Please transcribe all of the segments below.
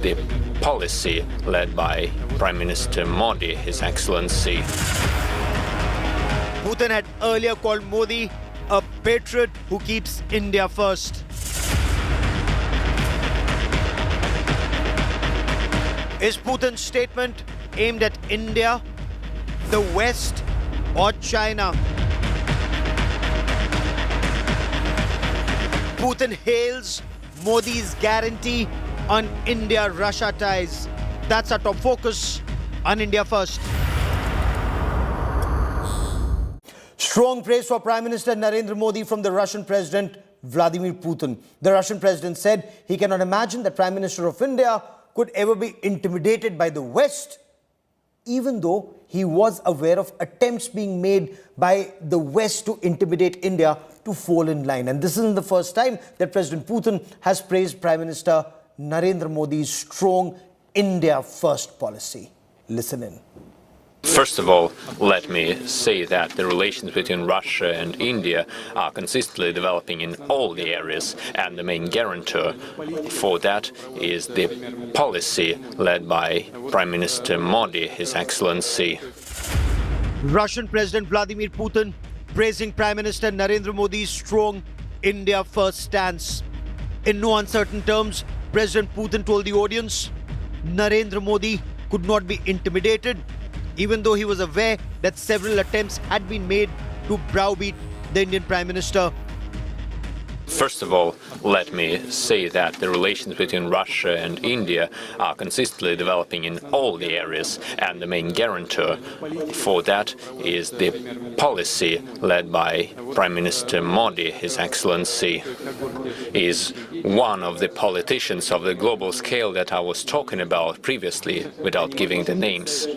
The policy led by Prime Minister Modi, His Excellency. Putin had earlier called Modi a patriot who keeps India first. Is Putin's statement aimed at India, the West, or China? Putin hails Modi's guarantee on India-Russia ties. That's our top focus on India First. Strong praise for Prime Minister Narendra Modi from the Russian President Vladimir Putin. The Russian president said he cannot imagine that Prime Minister of India could ever be intimidated by the West, even though he was aware of attempts being made by the West to intimidate India to fall in line. And this isn't the first time that President Putin has praised Prime Minister Narendra Modi's strong India First policy. Listen in. First of all, let me say that the relations between Russia and India are consistently developing in all the areas, and the main guarantor for that is the policy led by Prime Minister Modi, His Excellency. Russian President Vladimir Putin praising Prime Minister Narendra Modi's strong India First stance. In no uncertain terms, President Putin told the audience Narendra Modi could not be intimidated, even though he was aware that several attempts had been made to browbeat the Indian Prime Minister. First of all, let me say that the relations between Russia and India are consistently developing in all the areas, and the main guarantor for that is the policy led by Prime Minister Modi, His Excellency. He is one of the politicians of the global scale that I was talking about previously without giving the names.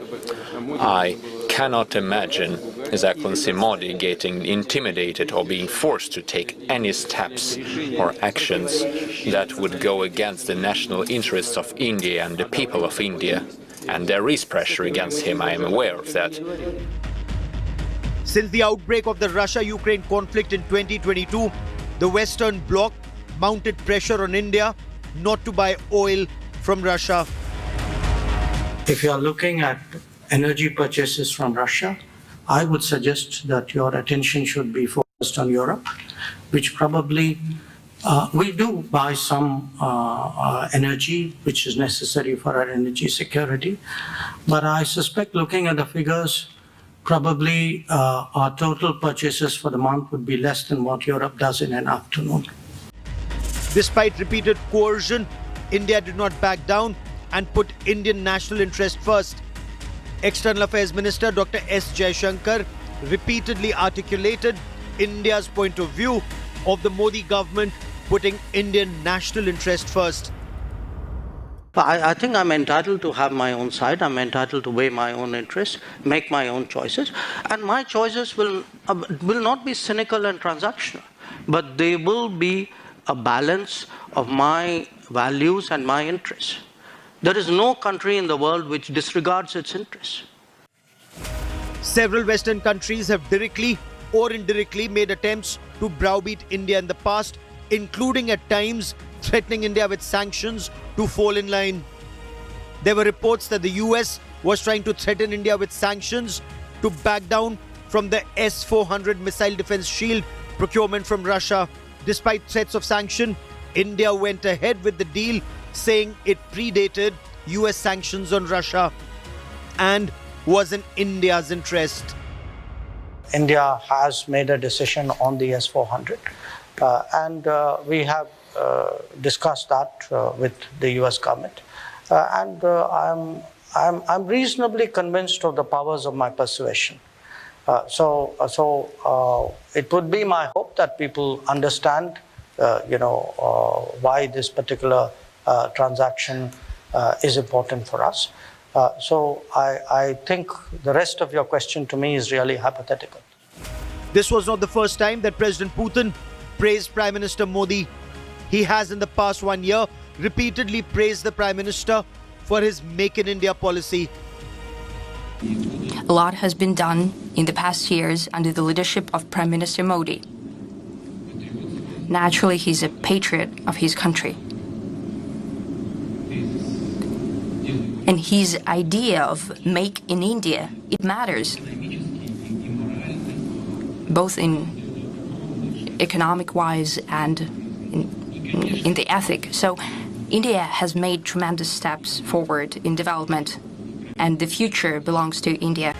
I cannot imagine His Excellency Modi getting intimidated or being forced to take any steps or actions that would go against the national interests of India and the people of India. And there is pressure against him, I am aware of that. Since the outbreak of the Russia-Ukraine conflict in 2022, the Western Bloc mounted pressure on India not to buy oil from Russia. If you are looking at energy purchases from Russia, I would suggest that your attention should be focused on Europe, which probably we do buy some energy which is necessary for our energy security. But I suspect, looking at the figures, probably our total purchases for the month would be less than what Europe does in an afternoon. Despite repeated coercion, India did not back down and put Indian national interest first. External Affairs Minister Dr. S. Jaishankar repeatedly articulated India's point of view of the Modi government putting Indian national interest first. I think I'm entitled to have my own side. I'm entitled to weigh my own interests, make my own choices. And my choices will not be cynical and transactional, but they will be a balance of my values and my interests. There is no country in the world which disregards its interests. Several Western countries have directly or indirectly made attempts to browbeat India in the past, including at times threatening India with sanctions to fall in line. There were reports that the US was trying to threaten India with sanctions to back down from the S-400 missile defense shield procurement from Russia. Despite threats of sanction, India went ahead with the deal, saying it predated US sanctions on Russia and was in India's interest. India has made a decision on the S-400, and we have discussed that with the US government. And I'm reasonably convinced of the powers of my persuasion. So it would be my hope that people understand, why this particular transaction is important for us. So I think the rest of your question to me is really hypothetical. This was not the first time that President Putin praised Prime Minister Modi. He has in the past 1 year repeatedly praised the Prime Minister for his Make in India policy. A lot has been done in the past years under the leadership of Prime Minister Modi. Naturally, he's a patriot of his country. And his idea of make in India, it matters, both in economic-wise and in the ethic. So India has made tremendous steps forward in development, and the future belongs to India.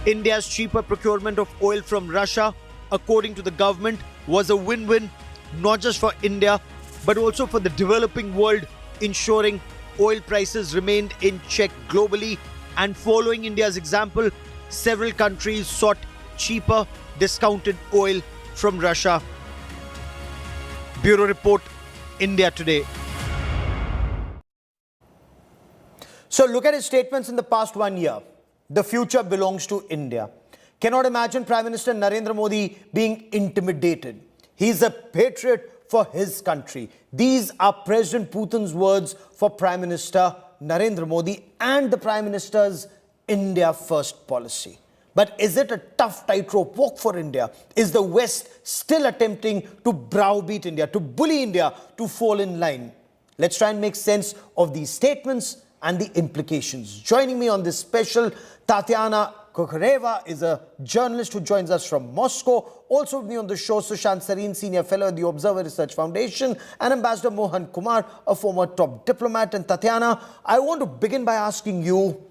India's cheaper procurement of oil from Russia, according to the government, was a win-win, not just for India, but also for the developing world, ensuring oil prices remained in check globally. And following India's example, several countries sought cheaper, discounted oil from Russia. Bureau Report, India Today. So look at his statements in the past 1 year. The future belongs to India. Cannot imagine Prime Minister Narendra Modi being intimidated. He's a patriot for his country. These are President Putin's words for Prime Minister Narendra Modi and the Prime Minister's India First policy. But is it a tough tightrope walk for India? Is the West still attempting to browbeat India, to bully India to fall in line? Let's try and make sense of these statements and the implications. Joining me on this special, Tatiana Kokoreva is a journalist who joins us from Moscow. Also with me on the show, Sushant Sareen, Senior Fellow at the Observer Research Foundation, and Ambassador Mohan Kumar, a former top diplomat. And Tatiana, I want to begin by asking you,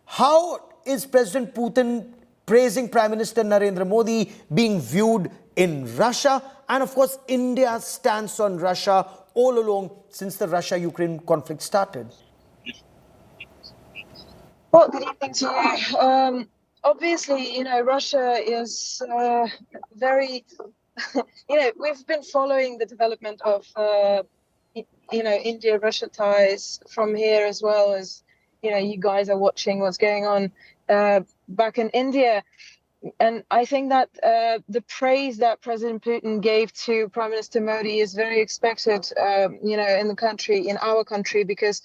how is President Putin praising Prime Minister Narendra Modi being viewed in Russia? And of course, India's stance on Russia all along since the Russia-Ukraine conflict started. Well, good evening to you. Obviously, Russia is very, we've been following the development of, India-Russia ties from here, as well as, you guys are watching what's going on back in India. And I think that the praise that President Putin gave to Prime Minister Modi is very expected, in the country, in our country, because,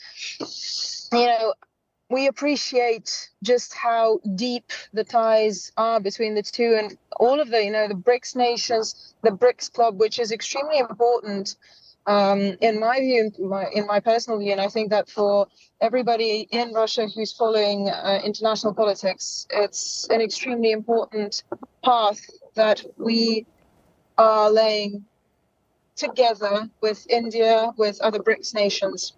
we appreciate just how deep the ties are between the two, and all of the, the BRICS nations, the BRICS club, which is extremely important, in my view, in my personal view. And I think that for everybody in Russia who's following international politics, it's an extremely important path that we are laying together with India, with other BRICS nations.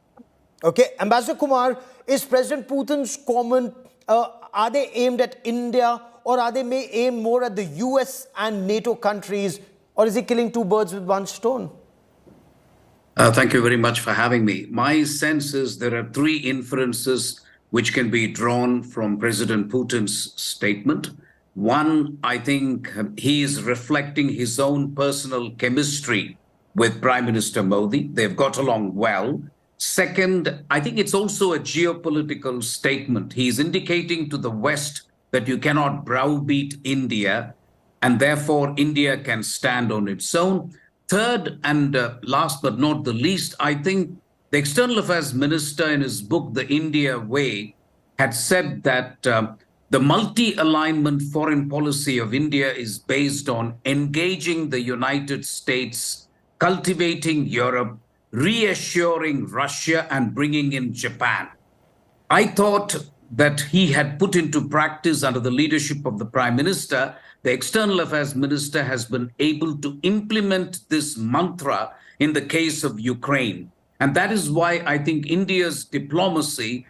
Okay, Ambassador Kumar, is President Putin's comment, are they aimed at India, or are they may aim more at the US and NATO countries, or is he killing two birds with one stone? Thank you very much for having me. My sense is there are three inferences which can be drawn from President Putin's statement. One, I think he is reflecting his own personal chemistry with Prime Minister Modi. They've got along well. Second, I think it's also a geopolitical statement. He's indicating to the West that you cannot browbeat India, and therefore India can stand on its own. Third, and last but not the least, I think the External Affairs Minister in his book, The India Way, had said that the multi-alignment foreign policy of India is based on engaging the United States, cultivating Europe, reassuring Russia, and bringing in Japan. I thought that he had put into practice under the leadership of the Prime Minister. The External Affairs Minister has been able to implement this mantra in the case of Ukraine. And that is why I think India's diplomacy,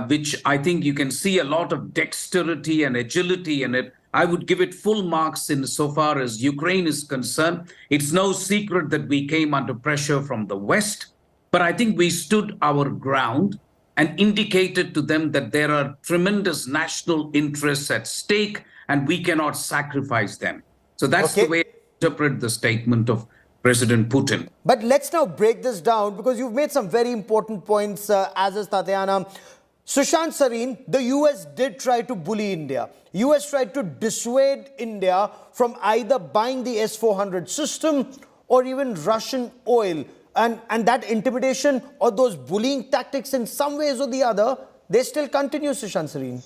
which I think you can see a lot of dexterity and agility in it, I would give it full marks in so far as Ukraine is concerned. It's no secret that we came under pressure from the West, but I think we stood our ground and indicated to them that there are tremendous national interests at stake and we cannot sacrifice them. So that's the way I interpret the statement of President Putin. But let's now break this down, because you've made some very important points, as is Tatiana. Sushant Sareen, the US did try to bully India. US tried to dissuade India from either buying the S-400 system or even Russian oil. And that intimidation or those bullying tactics, in some ways or the other, they still continue, Sushant Sareen.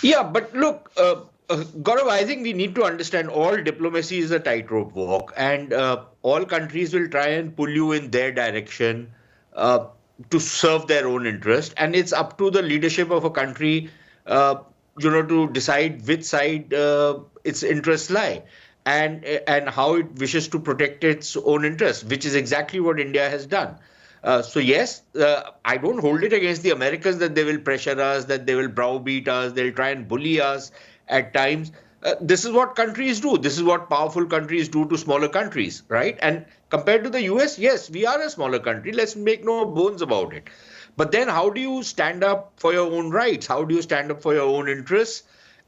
Yeah, but look, Gaurav, I think we need to understand all diplomacy is a tightrope walk, and all countries will try and pull you in their direction. to serve their own interest, and it's up to the leadership of a country, to decide which side its interests lie, and how it wishes to protect its own interests, which is exactly what India has done. So yes, I don't hold it against the Americans that they will pressure us, that they will browbeat us, they'll try and bully us at times. This is what countries do. This is what powerful countries do to smaller countries, right? And compared to the US, yes, we are a smaller country. Let's make no bones about it. But then how do you stand up for your own rights? How do you stand up for your own interests?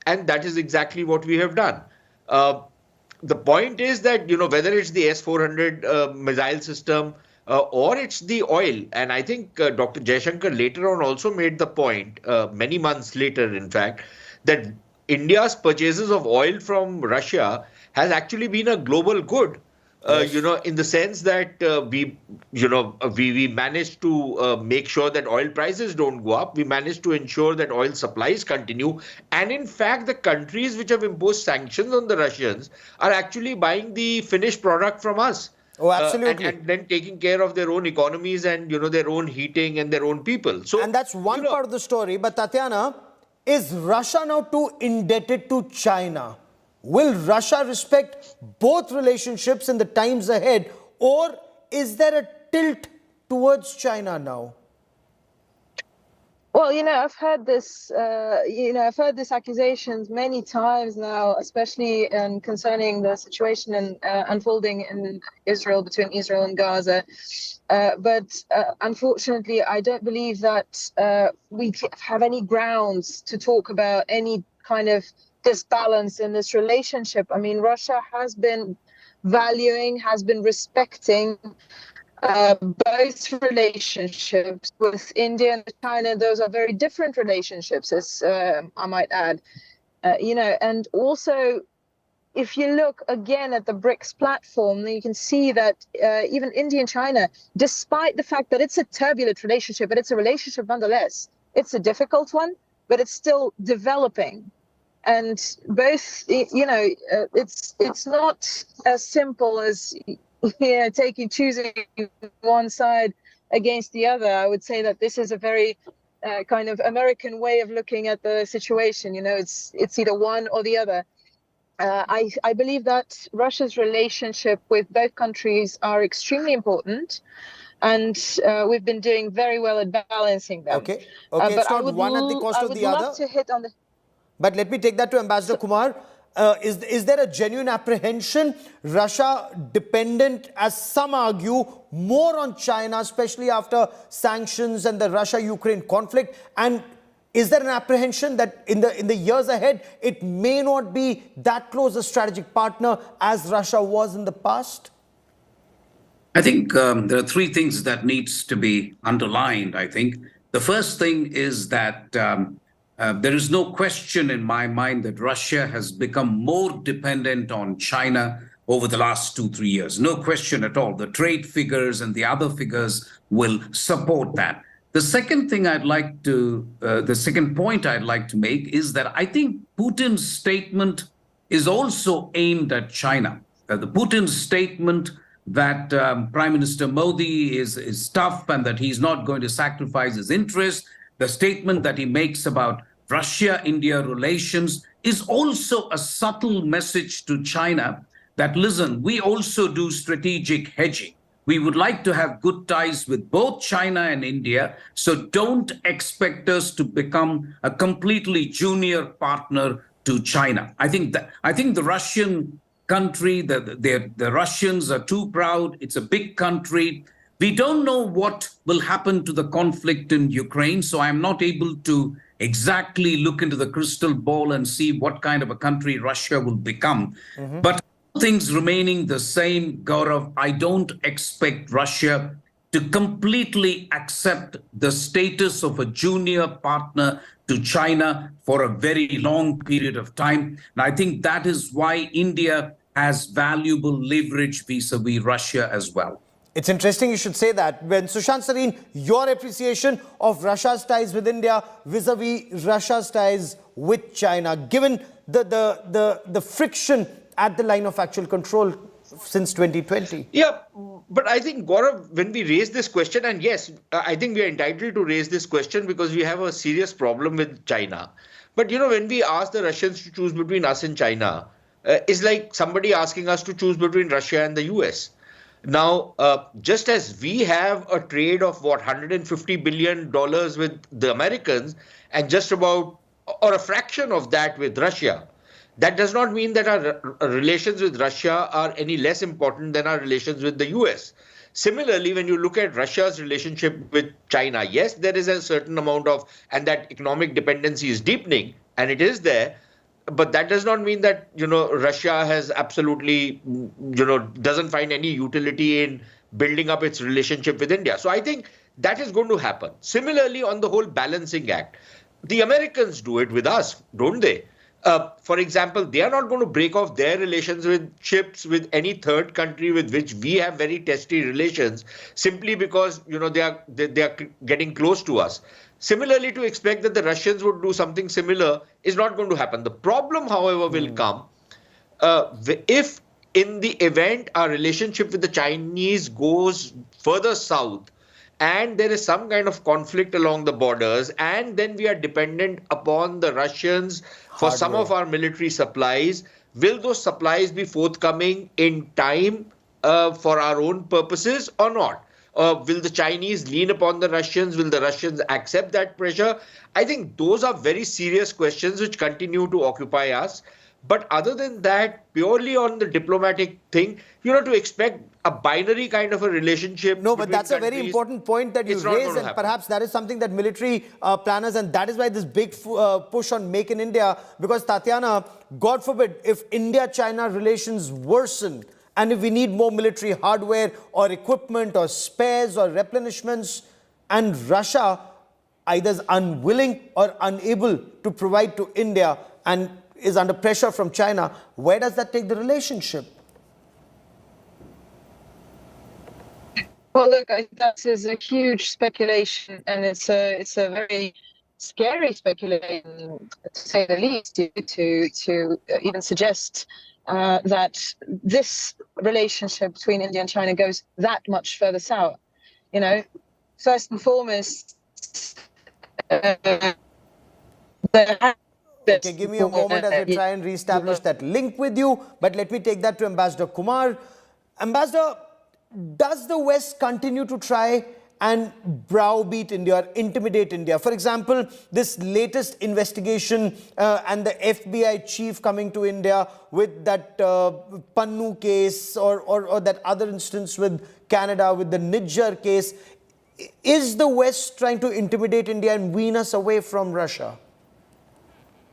And that is exactly what we have done. The point is that, whether it's the S-400 missile system, or it's the oil. And I think Dr. Jaishankar later on also made the point, many months later, in fact, that India's purchases of oil from Russia has actually been a global good, in the sense that we managed to make sure that oil prices don't go up. We managed to ensure that oil supplies continue. And in fact, the countries which have imposed sanctions on the Russians are actually buying the finished product from us. Oh, absolutely. And then taking care of their own economies and, their own heating and their own people. So, and that's one part of the story. But Tatiana, is Russia now too indebted to China? Will Russia respect both relationships in the times ahead? Or is there a tilt towards China now? Well, I've heard this, accusations many times now, especially concerning the situation unfolding in Israel, between Israel and Gaza. But unfortunately, I don't believe that we have any grounds to talk about any kind of disbalance in this relationship. I mean, Russia has been respecting both relationships with India and China. Those are very different relationships, as I might add. And also, if you look again at the BRICS platform, then you can see that even India and China, despite the fact that it's a turbulent relationship, but it's a relationship nonetheless. It's a difficult one, but it's still developing. And both, it's not as simple as choosing one side against the other. I would say that this is a very kind of American way of looking at the situation. It's either one or the other. I believe that Russia's relationship with both countries are extremely important, and we've been doing very well at balancing them. Okay, it's not one at the cost of the other. I would love to hit on the... But let me take that to Ambassador Kumar. Is there a genuine apprehension, Russia dependent, as some argue, more on China, especially after sanctions and the Russia-Ukraine conflict? And is there an apprehension that in the years ahead, it may not be that close a strategic partner as Russia was in the past? I think there are three things that needs to be underlined, I think. The first thing is that there is no question in my mind that Russia has become more dependent on China over the last 2-3 years. No question at all. The trade figures and the other figures will support that. The second point I'd like to make is that I think Putin's statement is also aimed at China. The Putin's statement that Prime Minister Modi is tough and that he's not going to sacrifice his interests, the statement that he makes about Russia-India relations is also a subtle message to China that, listen, we also do strategic hedging. We would like to have good ties with both China and India, so don't expect us to become a completely junior partner to China. I think the Russian country, the Russians are too proud. It's a big country. We don't know what will happen to the conflict in Ukraine, so I'm not able to exactly look into the crystal ball and see what kind of a country Russia will become. But things remaining the same, Gaurav, I don't expect Russia to completely accept the status of a junior partner to China for a very long period of time. And I think that is why India has valuable leverage vis-a-vis Russia as well. It's interesting you should say that. When Sushant Sareen, your appreciation of Russia's ties with India vis-a-vis Russia's ties with China, given the friction at the line of actual control since 2020? Yeah, But I think, Gaurav, when we raise this question, and yes, I think we are entitled to raise this question because we have a serious problem with China. But, when we ask the Russians to choose between us and China, it's like somebody asking us to choose between Russia and the US. Now, just as we have a trade of $150 billion with the Americans and just about, or a fraction of that with Russia, that does not mean that our relations with Russia are any less important than our relations with the US. Similarly, when you look at Russia's relationship with China, yes, there is a certain amount of, and that economic dependency is deepening, and it is there. But that does not mean that, Russia has absolutely, doesn't find any utility in building up its relationship with India. So I think that is going to happen. Similarly, on the whole balancing act, the Americans do it with us, don't they? For example, they are not going to break off their relations with any third country with which we have very testy relations simply because they are getting close to us. Similarly, to expect that the Russians would do something similar is not going to happen. The problem, however, will come if in the event our relationship with the Chinese goes further south and there is some kind of conflict along the borders, and then we are dependent upon the Russians for some of our military supplies. Will those supplies be forthcoming in time for our own purposes or not? Will the Chinese lean upon the Russians? Will the Russians accept that pressure? I think those are very serious questions which continue to occupy us. But other than that, purely on the diplomatic thing, to expect a binary kind of a relationship. No, but that's a very important point that you raise, and perhaps that is something that military planners, and that is why this big push on Make in India, because Tatiana, God forbid, if India-China relations worsen, and if we need more military hardware or equipment or spares or replenishments, and Russia either is unwilling or unable to provide to India and is under pressure from China, where does that take the relationship? Well, look, that is a huge speculation, and it's a very scary speculation, to say the least, to even suggest that this relationship between India and China goes that much further south. First and foremost, okay, give me a moment as we try and reestablish that link with you. But let me take that to Ambassador Kumar. Ambassador, does the West continue to try and browbeat India or intimidate India? For example, this latest investigation and the FBI chief coming to India with that Pannu case or that other instance with Canada, with the Nijjar case. Is the West trying to intimidate India and wean us away from Russia?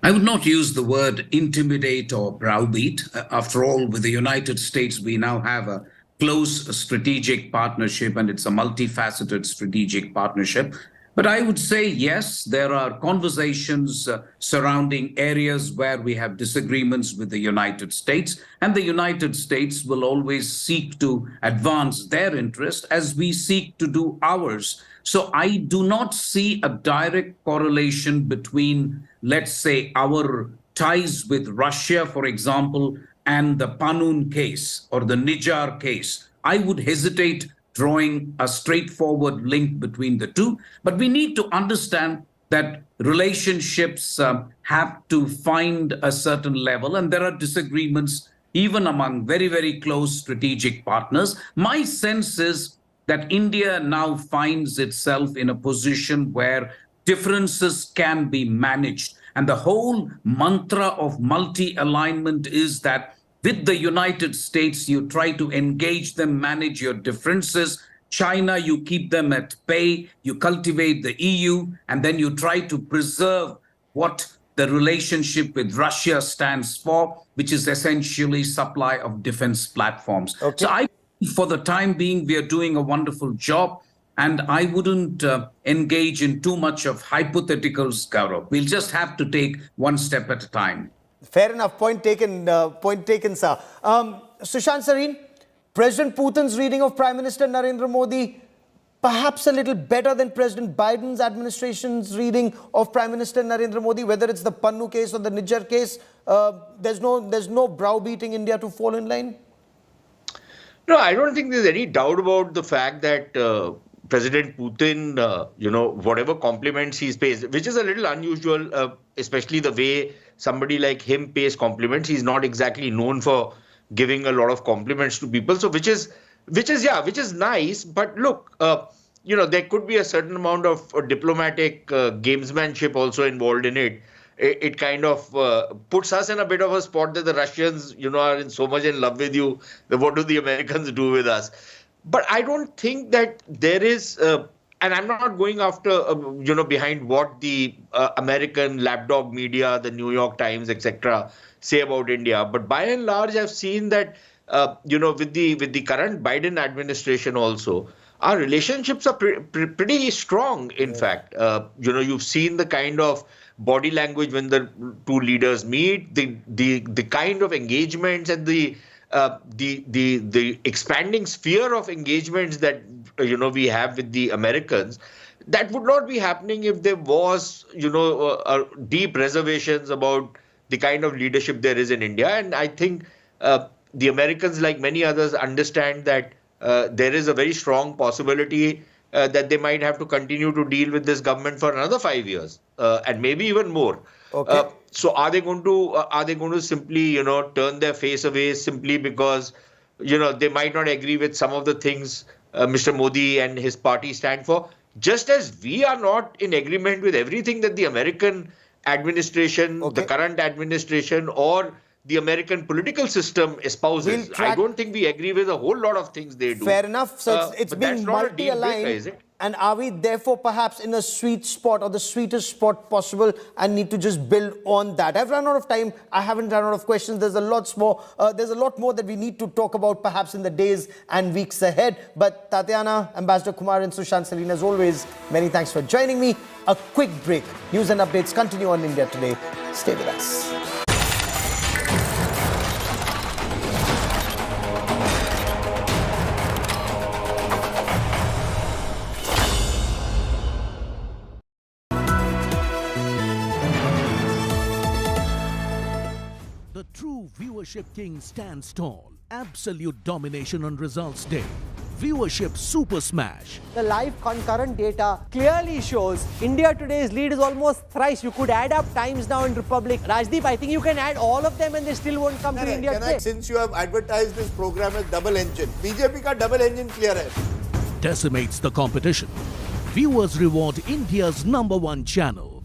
I would not use the word intimidate or browbeat. After all, with the United States, we now have a close strategic partnership, and it's a multifaceted strategic partnership. But I would say, yes, there are conversations surrounding areas where we have disagreements with the United States, and the United States will always seek to advance their interest as we seek to do ours. So I do not see a direct correlation between, let's say, our ties with Russia, for example, and the Panun case or the Nijjar case. I would hesitate drawing a straightforward link between the two, but we need to understand that relationships have to find a certain level, and there are disagreements even among very, very close strategic partners. My sense is that India now finds itself in a position where differences can be managed. And the whole mantra of multi-alignment is that with the United States, you try to engage them, manage your differences. China, you keep them at bay, you cultivate the EU, and then you try to preserve what the relationship with Russia stands for, which is essentially supply of defense platforms. Okay. So for the time being, we are doing a wonderful job, and I wouldn't engage in too much of hypotheticals, Gaurav. We'll just have to take one step at a time. Fair enough. Point taken, sir. Sushant Sareen, President Putin's reading of Prime Minister Narendra Modi, perhaps a little better than President Biden's administration's reading of Prime Minister Narendra Modi, whether it's the Pannu case or the Nijjar case. There's no browbeating India to fall in line? No, I don't think there's any doubt about the fact that President Putin, whatever compliments he pays, which is a little unusual, especially the way somebody like him pays compliments. He's not exactly known for giving a lot of compliments to people. So which is nice. But look, there could be a certain amount of diplomatic gamesmanship also involved in it. It kind of puts us in a bit of a spot that the Russians, are so much in love with you. That what do the Americans do with us? But I don't think that there is, and I'm not going after, behind what the American lapdog media, the New York Times, etc., say about India. But by and large, I've seen that, with the current Biden administration also, our relationships are pretty strong. In fact, you've seen the kind of body language when the two leaders meet, the kind of engagements and the expanding sphere of engagements that we have with the Americans. That would not be happening if there was deep reservations about the kind of leadership there is in India. And I think the Americans, like many others, understand that there is a very strong possibility that they might have to continue to deal with this government for another 5 years and maybe even more. Okay. So are they going to simply turn their face away simply because they might not agree with some of the things Mr. Modi and his party stand for? Just as we are not in agreement with everything that the American administration, the current administration, or the American political system espouses. I don't think we agree with a whole lot of things they do. Fair enough. So it's being multi-aligned. And are we therefore perhaps in a sweet spot or the sweetest spot possible and need to just build on that? I've run out of time. I haven't run out of questions. There's a lot more. There's a lot more that we need to talk about perhaps in the days and weeks ahead. But Tatiana, Ambassador Kumar and Sushant Saleen, as always, many thanks for joining me. A quick break. News and updates continue on India Today. Stay with us. The true viewership king stands tall. Absolute domination on results day. Viewership super smash. The live concurrent data clearly shows India Today's lead is almost thrice. You could add up Times Now and Republic. Rajdeep, I think you can add all of them and they still won't come to India Today. Since you have advertised this program as double engine, BJP ka double engine clear hai. Decimates the competition. Viewers reward India's #1 channel.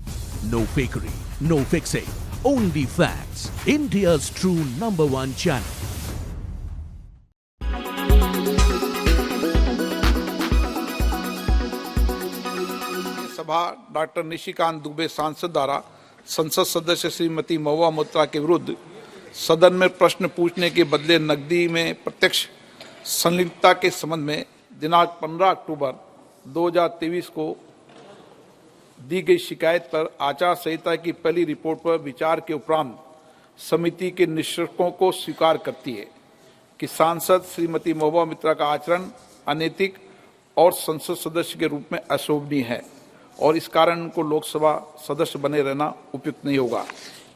No fakery, no fixing. Only facts. India's true #1 channel. सभा doctor Nishikant Dubey सांसद द्वारा संसद सदस्य श्रीमती महुआ मोइत्रा के विरुद्ध सदन में प्रश्न पूछने के बदले नकदी में प्रत्यक्ष संलिप्तता के संबंध में दिनांक 15 अक्टूबर 2023 को दी गई शिकायत पर आचार संहिता की पहली रिपोर्ट पर विचार के उपरांत समिति के निष्कर्षों को स्वीकार करती है कि सांसद श्रीमती महुआ मोइत्रा का आचरण अनैतिक और संसद सदस्य के रूप में अशोभनीय है और इस कारण उनको लोकसभा सदस्य बने रहना उपयुक्त नहीं होगा।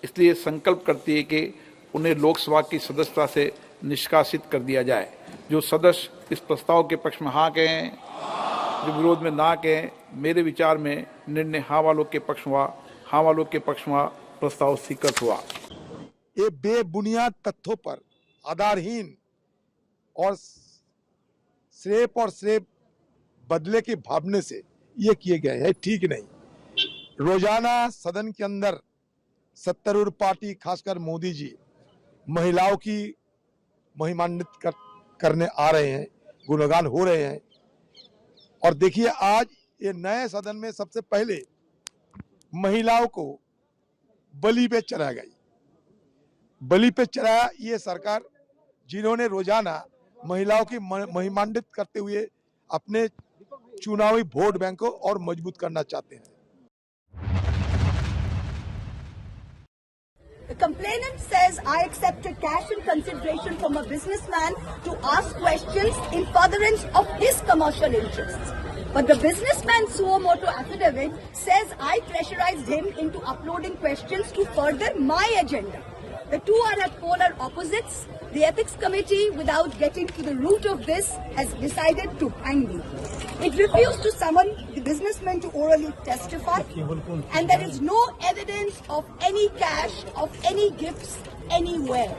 इसलिए संकल्प करती है कि उन्हें लोकसभा की सदस्यता से निष्कासित कर दिया जाए। जो सदस्य इस प्रस्ताव के पक्ष में हाँ कहें, जो विरोध में ना कहें, मेरे विचार में निर्णय हाँ वालों के पक्ष हुआ। हाँ वालों के पक्ष हुआ, प्रस्ताव स्वीकृत हुआ। ये बेबुनियाद तथ्यों पर आधारहीन और स्रेफ और स्रेफ बदले के भावने से ये किए गए हैं, ठीक नहीं। रोजाना सदन के अंदर सत्तारूढ़ पार्टी खासकर मोदी जी महिलाओं की महिमान्वित करने आ रहे हैं, गुणगान हो रहे हैं। और देखिए आज ये नए सदन में सबसे पहले महिलाओं को बलि पे चढ़ाया गई। बलि पे चढ़ाया ये सरकार जिन्होंने रोजाना महिलाओं की महिमान्वित करते हुए अपने चुनावी वोट बैंक को और मजबूत करना चाहते हैं। The complainant says, I accepted cash in consideration from a businessman to ask questions in furtherance of his commercial interests. But the businessman suo motu affidavit says I pressurized him into uploading questions to further my agenda. The two are at polar opposites. The ethics committee, without getting to the root of this, has decided to hang me. It refused to summon the businessmen to orally testify, and there is no evidence of any cash, of any gifts anywhere.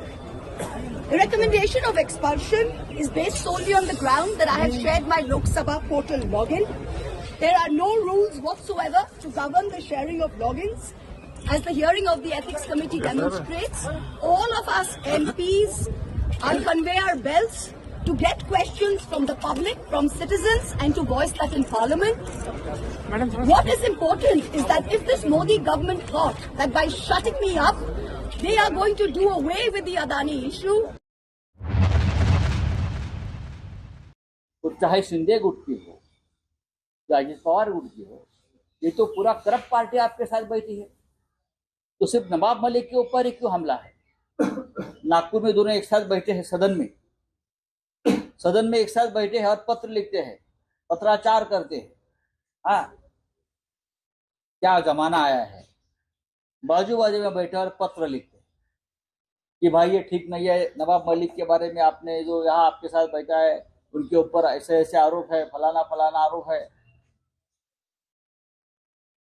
The recommendation of expulsion is based solely on the ground that I have shared my Lok Sabha portal login. There are no rules whatsoever to govern the sharing of logins. As the hearing of the Ethics Committee demonstrates, all of us MPs on conveyor belts to get questions from the public, from citizens, and to voice that in Parliament. What is important is that if this Modi government thought that by shutting me up, they are going to do away with the Adani issue. चाहे शिंदे गुट की हो, चाहे अजित पवार गुट की हो, ये तो पूरा करप्ट पार्टी आपके साथ बैठी है। तो सिर्फ नवाब मलिक के ऊपर ही क्यों हमला है? नागपुर में दोनों एक साथ बैठे हैं सदन में एक साथ बैठे हैं और पत्र लिखते हैं, पत्राचार करते हैं। हाँ, क्या जमाना आया है? बाजू में बैठे और पत्र लिखते हैं कि भाई ये ठीक नहीं है, नवाब मलिक के बारे में आपने जो यहाँ आपके साथ बैठा है उनके ऊपर ऐसे ऐसे आरोप है, फलाना फलाना आरोप है।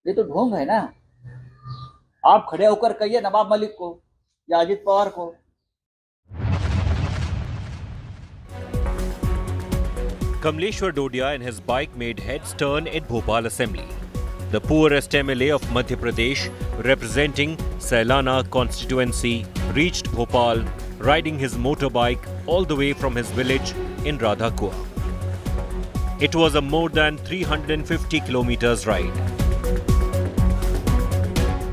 ये तो ढोंग है ना। आप खड़े होकर कहिए नवाब मलिक को या अजित पवार को। Kamleshwar Dodia and his bike made heads turn at Bhopal Assembly. The poorest MLA of Madhya Pradesh, representing Sailana constituency, reached Bhopal riding his motorbike all the way from his village in Radhakua. It was a more than 350 kilometers ride.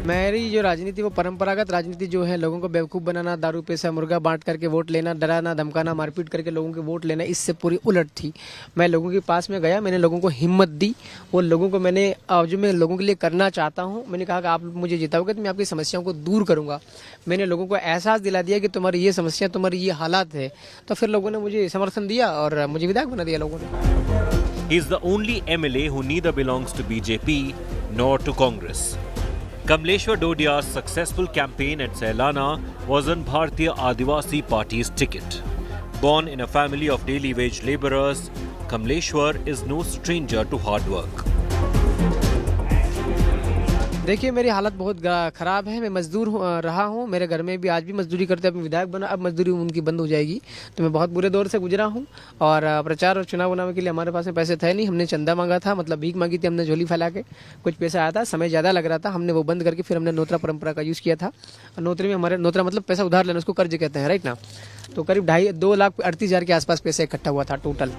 मेरी जो राजनीति वो परंपरागत राजनीति जो है, लोगों को बेवकूफ़ बनाना, दारू पैसा मुर्गा बांट करके वोट लेना, डराना धमकाना, मारपीट करके लोगों के वोट लेना, इससे पूरी उलट थी। मैं लोगों के पास में गया, मैंने लोगों को हिम्मत दी, वो लोगों को मैंने जो मैं लोगों के लिए करना चाहता हूँ, मैंने कहा कि आप मुझे जिताओगे तो मैं आपकी समस्याओं को दूर करूँगा। मैंने लोगों को एहसास दिला दिया कि तुम्हारी ये समस्या, तुम्हारी ये हालात है, तो फिर लोगों ने मुझे समर्थन दिया और मुझे विधायक बना दिया लोगों ने। He is the only MLA who neither belongs to BJP nor to Congress. Kamleshwar Dodia's successful campaign at Sailana was on Bharatiya Adivasi Party's ticket. Born in a family of daily wage labourers, Kamleshwar is no stranger to hard work. देखिए मेरी हालत बहुत ख़राब है। मैं मजदूर रहा हूँ, मेरे घर में भी आज भी मजदूरी करते हैं। विधायक बना, अब मजदूरी उनकी बंद हो जाएगी। तो मैं बहुत बुरे दौर से गुजरा हूँ और प्रचार और चुनाव बनाने के लिए हमारे पास में पैसे थे नहीं। हमने चंदा मांगा था, मतलब भीख मांगी थी, हमने झोली फैला के। कुछ पैसा आया था, समय ज़्यादा लग रहा था, हमने वो बंद करके फिर हमने नोतरा परंपरा का यूज़ किया था। नोतरे में हमारे नोतरा मतलब पैसा उधार लेना, उसको कर्ज कहते हैं, राइट ना। तो करीब 2,38,000 के आसपास पैसा इकट्ठा हुआ था total.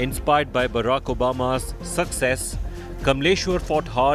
Inspired by Barack Obama's success, Kamleshwar fought hard